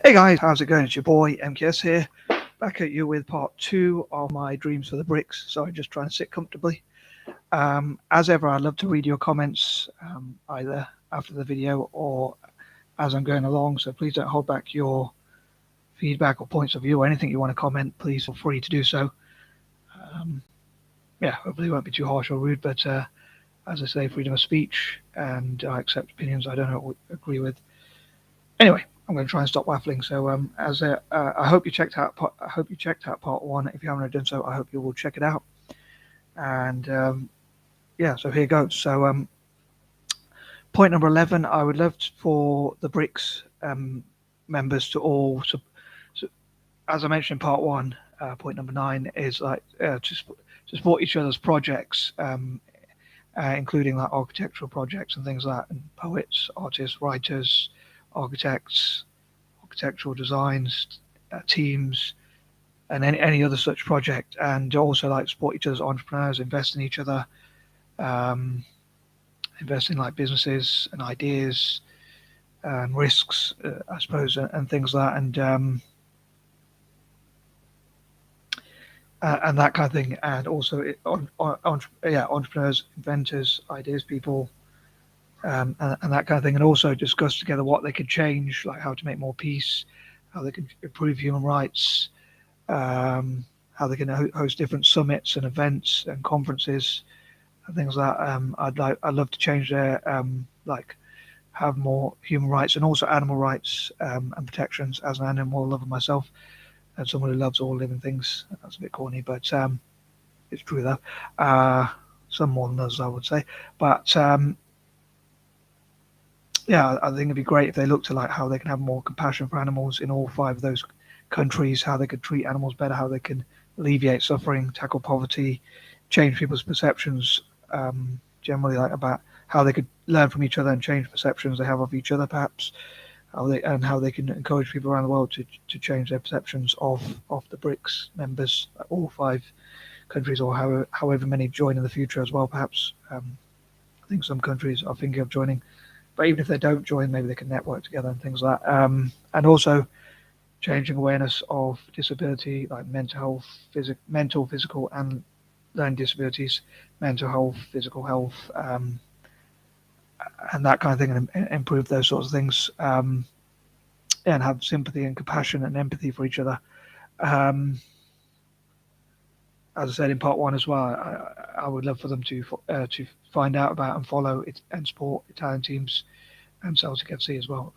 Hey guys, how's it going? It's your boy M.K.S here, back at you with part 2 of my dreams for the bricks. Sorry, just trying to sit comfortably. As ever, I'd love to read your comments either after the video or as I'm going along, so please don't hold back your feedback or points of view or anything you want to comment. Please feel free to do so. Um, yeah, hopefully it won't be too harsh or rude, but as I say, freedom of speech, and I accept opinions I don't agree with. Anyway, I'm going to try and stop waffling. So, I hope you checked out. I hope you checked out part 1. If you haven't done so, I hope you will check it out. And yeah, so here goes. So, point number 11. I would love for the BRICS members to all, so, as I mentioned in part 1, point number 9 is like to support each other's projects, including like architectural projects and things like that, and poets, artists, writers, architects, architectural designs, teams, and any other such project, and also like support each other's entrepreneurs, invest in each other, um, invest in like businesses and ideas and risks, I suppose, and things like that, and that kind of thing, and also entrepreneurs, inventors, ideas people, and that kind of thing, and also discuss together what they could change, like how to make more peace, how they can improve human rights, how they can host different summits and events and conferences and things like that. I'd love to change their like have more human rights and also animal rights and protections as an animal lover myself and someone who loves all living things. That's a bit corny, but it's true though. Some more than others, I would say. But yeah, I think it'd be great if they looked at like how they can have more compassion for animals in all 5 of those countries, how they could treat animals better, how they can alleviate suffering, tackle poverty, change people's perceptions, generally like about how they could learn from each other and change perceptions they have of each other, perhaps, how they can encourage people around the world to change their perceptions of the BRICS members, all 5 countries, or however many join in the future as well, perhaps. I think some countries are thinking of joining. But even if they don't join, maybe they can network together and things like that. And also changing awareness of disability, like mental health, mental, physical, and learning disabilities, mental health, physical health, and that kind of thing, and improve those sorts of things, and have sympathy and compassion and empathy for each other. As I said in part 1 as well, I would love for them to find out about and follow it and support Italian teams and Celtic F.C. as well,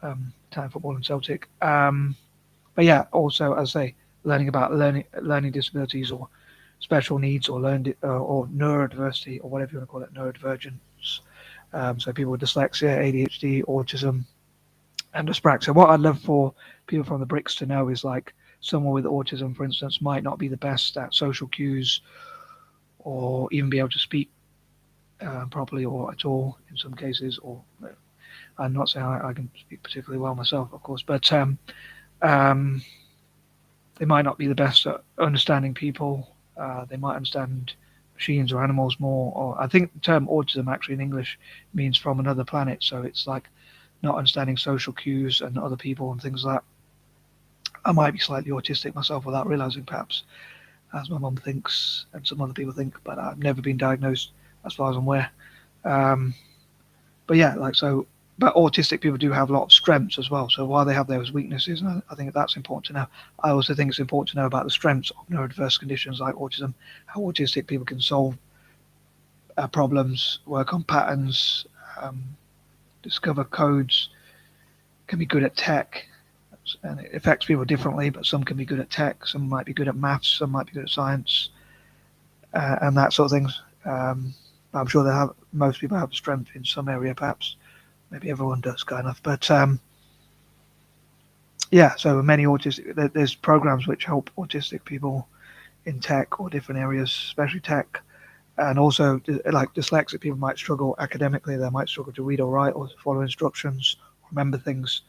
Italian football and Celtic. But yeah, also as I say, learning about learning disabilities or special needs or or neurodiversity or whatever you want to call it, neurodivergence. So people with dyslexia, ADHD, autism, and dyspraxia. What I'd love for people from the BRICS to know is like someone with autism, for instance, might not be the best at social cues or even be able to speak properly or at all in some cases. Or I'm not saying I can speak particularly well myself, of course, but um, they might not be the best at understanding people. They might understand machines or animals more. Or I think the term autism actually in English means from another planet. So it's like not understanding social cues and other people and things like that. I might be slightly autistic myself without realizing, perhaps, as my mum thinks and some other people think, but I've never been diagnosed as far as I'm aware. Um, but yeah, like so. But autistic people do have a lot of strengths as well. So while they have those weaknesses, and I think that's important to know, I also think it's important to know about the strengths of neurodiverse conditions like autism, how autistic people can solve problems, work on patterns, um, discover codes, can be good at tech, and it affects people differently. But some can be good at tech, some might be good at maths, some might be good at science, and that sort of things. I'm sure most people have strength in some area, perhaps. Maybe everyone does, kind of. But yeah, so many autistic. There's programs which help autistic people in tech or different areas, especially tech. And also, like dyslexic people might struggle academically. They might struggle to read or write or follow instructions, remember things,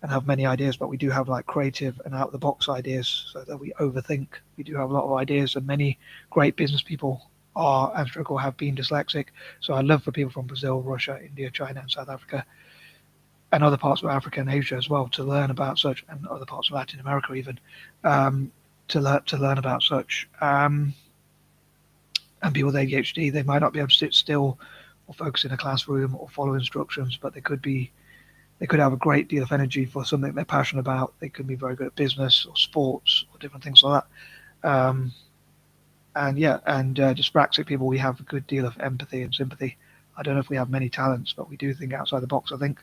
and have many ideas. But we do have like creative and out-of-the-box ideas, so that we overthink. We do have a lot of ideas, and many great business people are and struggle have been dyslexic. So I love for people from Brazil, Russia, India, China, and South Africa and other parts of Africa and Asia as well to learn about such, and other parts of Latin America even, um, to learn about such. And people with ADHD, they might not be able to sit still or focus in a classroom or follow instructions, but they could have a great deal of energy for something they're passionate about. They could be very good at business or sports or different things like that. And yeah, and dyspraxic people, we have a good deal of empathy and sympathy. I don't know if we have many talents, but we do think outside the box, I think.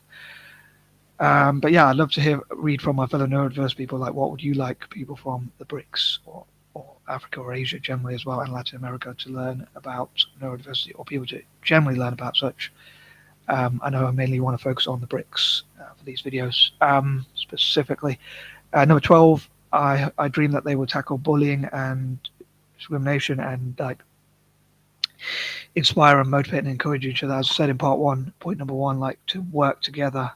But yeah, I'd love to read from my fellow neurodiverse people, like what would you like people from the BRICS or Africa or Asia generally as well, and Latin America to learn about neurodiversity, or people to generally learn about such. I know I mainly want to focus on the BRICS for these videos specifically. Number 12, I dream that they will tackle bullying and discrimination and like inspire and motivate and encourage each other. As I said in part one, point number one, like to work together,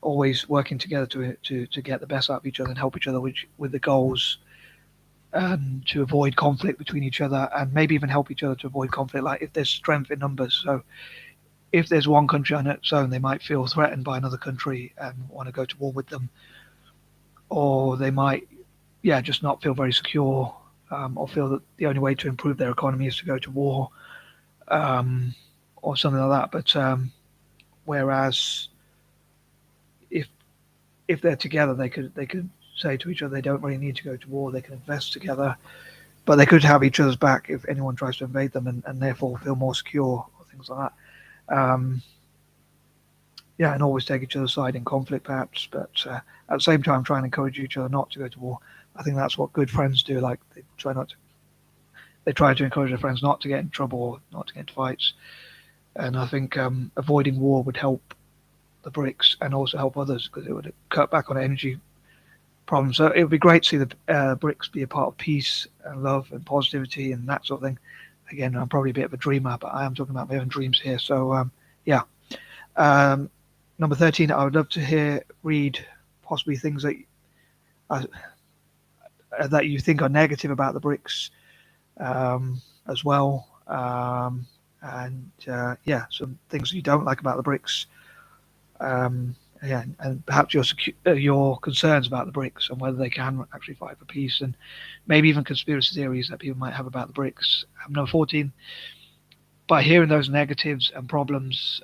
always working together to get the best out of each other and help each other with the goals, and to avoid conflict between each other, and maybe even help each other to avoid conflict. Like if there's strength in numbers, so if there's one country on its own, they might feel threatened by another country and want to go to war with them, or they might, yeah, just not feel very secure, or feel that the only way to improve their economy is to go to war, um, or something like that. But whereas if if they're together, they could say to each other they don't really need to go to war. They can invest together, but they could have each other's back if anyone tries to invade them, and therefore feel more secure or things like that. Yeah, and always take each other's side in conflict, perhaps, but at the same time try and encourage each other not to go to war. I think that's what good friends do. Like they try to encourage their friends not to get in trouble or not to get into fights. And I think avoiding war would help the BRICS and also help others because it would cut back on energy problems. So it would be great to see the BRICS be a part of peace and love and positivity and that sort of thing. Again, I'm probably a bit of a dreamer, but I am talking about my own dreams here. So yeah. Um, Number 13, I would love to read possibly things uh, that you think are negative about the BRICS as well. And yeah, some things you don't like about the BRICS. Yeah, and perhaps your concerns about the BRICS and whether they can actually fight for peace, and maybe even conspiracy theories that people might have about the BRICS. Number 14, by hearing those negatives and problems,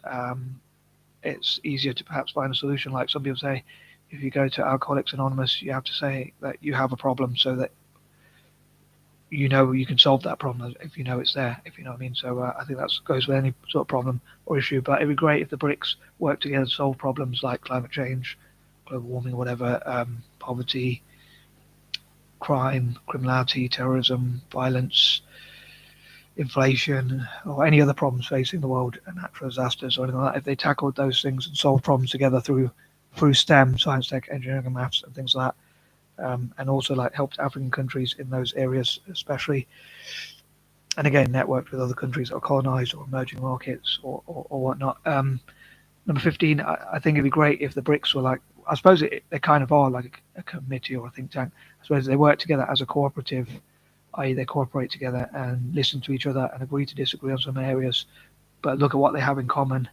it's easier to perhaps find a solution. Like some people say, if you go to Alcoholics Anonymous, you have to say that you have a problem so that you know you can solve that problem if you know it's there, if you know what I mean. So I think that goes with any sort of problem or issue. But it'd be great if the BRICS work together to solve problems like climate change, global warming, whatever, poverty, crime, criminality, terrorism, violence, inflation, or any other problems facing the world, and natural disasters or anything like that. If they tackled those things and solved problems together through STEM, science, tech, engineering, and maths, and things like that, and also like helped African countries in those areas, especially, and again networked with other countries that are colonized or emerging markets or whatnot. Number 15, I think it'd be great if the BRICS were like, I suppose they kind of are like a committee or a think tank. I suppose they work together as a cooperative, i.e. they cooperate together and listen to each other and agree to disagree on some areas, but look at what they have in common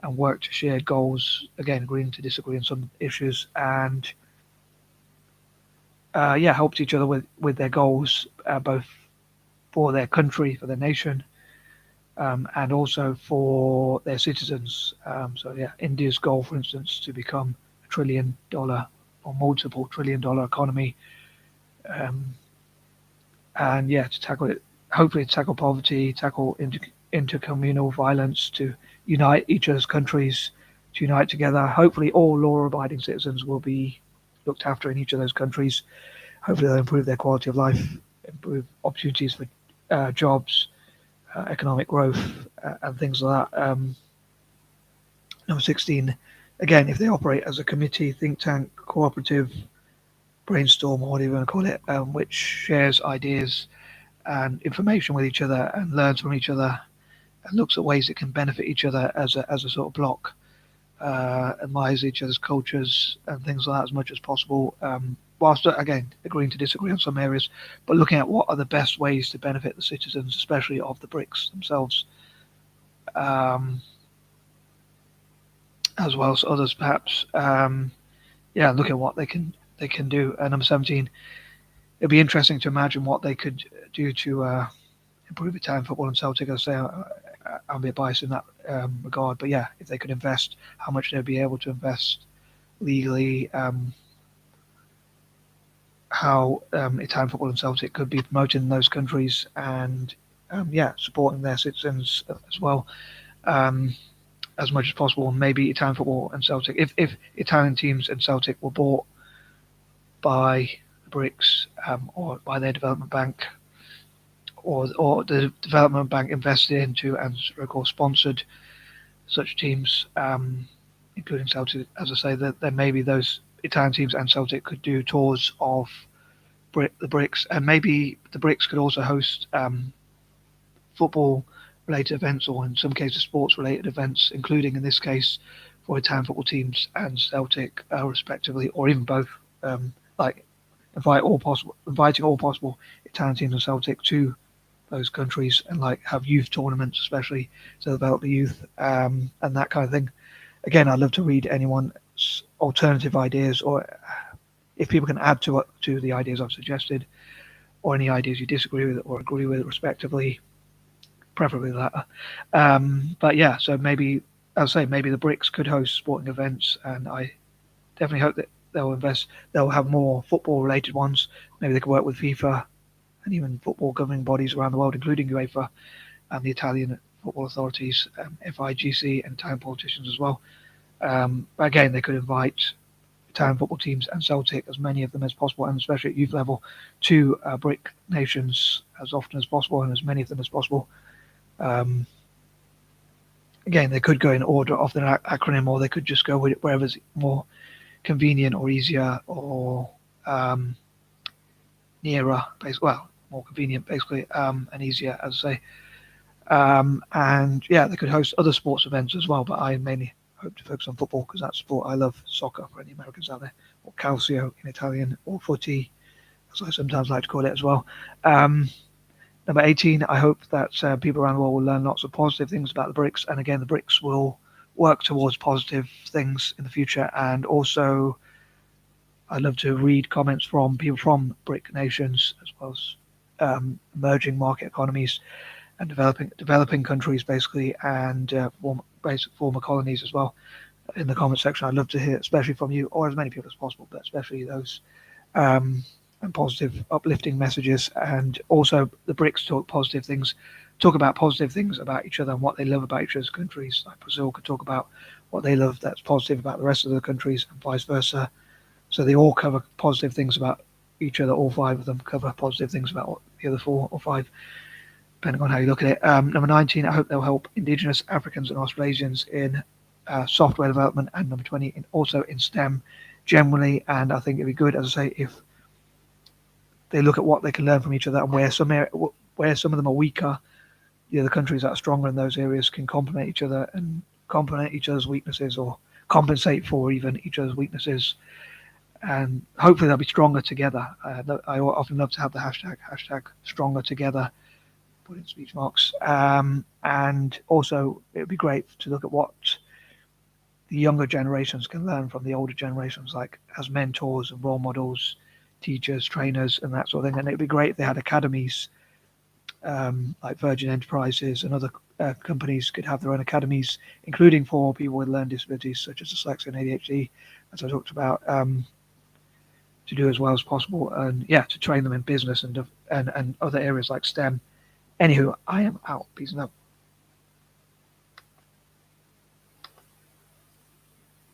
and work to shared goals, again, agreeing to disagree on some issues, and yeah, helps each other with their goals, both for their country, for their nation, and also for their citizens. So yeah, India's goal, for instance, to become $1 trillion or multiple $1 trillion economy, and yeah, to tackle it, hopefully to tackle poverty, tackle intercommunal violence, to unite each other's countries, to unite together. Hopefully, all law-abiding citizens will be looked after in each of those countries. Hopefully, they'll improve their quality of life, improve opportunities for jobs, economic growth, and things like that. Number 16, again, if they operate as a committee, think tank, cooperative, brainstorm, or whatever you want to call it, which shares ideas and information with each other and learns from each other and looks at ways it can benefit each other as a sort of block, admires each other's cultures and things like that as much as possible, whilst again agreeing to disagree on some areas, but looking at what are the best ways to benefit the citizens, especially of the BRICS themselves. as well as others perhaps. Yeah, look at what they can do. Number 17, it'd be interesting to imagine what they could do to improve Italian football and Celtic. I say I'm a bit biased in that regard, but yeah, if they could invest, how much they'd be able to invest legally, how Italian football and Celtic could be promoted in those countries, and yeah, supporting their citizens as well. Um, as much as possible, and maybe Italian football and Celtic. If Italian teams and Celtic were bought by the BRICS or by their development bank, or the development bank invested into and of course sponsored such teams, including Celtic, as I say, that then maybe those Italian teams and Celtic could do tours of the BRICS, and maybe the BRICS could also host football related events, or in some cases sports related events, including in this case for Italian football teams and Celtic respectively, or even both. Like inviting all possible Italian teams and Celtic to those countries, and like have youth tournaments, especially to develop the youth, and that kind of thing. Again, I'd love to read anyone's alternative ideas, or if people can add to the ideas I've suggested, or any ideas you disagree with or agree with, respectively, preferably the latter. But yeah, so maybe I'll say maybe the BRICS could host sporting events, and I definitely hope that they'll invest. They'll have more football-related ones. Maybe they could work with FIFA and even football governing bodies around the world, including UEFA and the Italian football authorities, F.I.G.C, and Italian politicians as well. But again, they could invite Italian football teams and Celtic, as many of them as possible, and especially at youth level, to BRIC nations as often as possible and as many of them as possible. Um, Again, they could go in order of the acronym, or they could just go with it wherever's more convenient or easier, or um, nearer, basically, well, more convenient, basically, and easier, as I say. And yeah, they could host other sports events as well, but I mainly hope to focus on football because that's sport I love. Soccer for any Americans out there, or calcio in Italian, or footy, as I sometimes like to call it as well. Um, Number 18, I hope that people around the world will learn lots of positive things about the BRICS, and again, the BRICS will work towards positive things in the future. And also, I'd love to read comments from people from BRIC nations, as well as emerging market economies and developing countries, basically, and former colonies as well. In the comment section, I'd love to hear, especially from you, or as many people as possible, but especially those. Um, and positive, uplifting messages, and also the BRICS talk about positive things about each other and what they love about each other's countries. Like Brazil could talk about what they love that's positive about the rest of the countries, and vice versa. So they all cover positive things about each other. All five of them cover positive things about the other four or five, depending on how you look at it. Number 19, I hope they'll help Indigenous Africans and Australasians in software development, and number 20, also in STEM generally. And I think it'd be good, as I say, if they look at what they can learn from each other, and where some of them are weaker, the other countries that are stronger in those areas can complement each other and complement each other's weaknesses, or compensate for even each other's weaknesses, and hopefully they'll be stronger together. I often love to have the hashtag stronger together, put in speech marks, and also it would be great to look at what the younger generations can learn from the older generations, like as mentors and role models, teachers, trainers, and that sort of thing. And it'd be great if they had academies, like Virgin Enterprises and other companies could have their own academies, including for people with learning disabilities such as dyslexia and ADHD, as I talked about, to do as well as possible, and yeah, to train them in business and other areas like STEM. Anywho, I am out. Peace and love.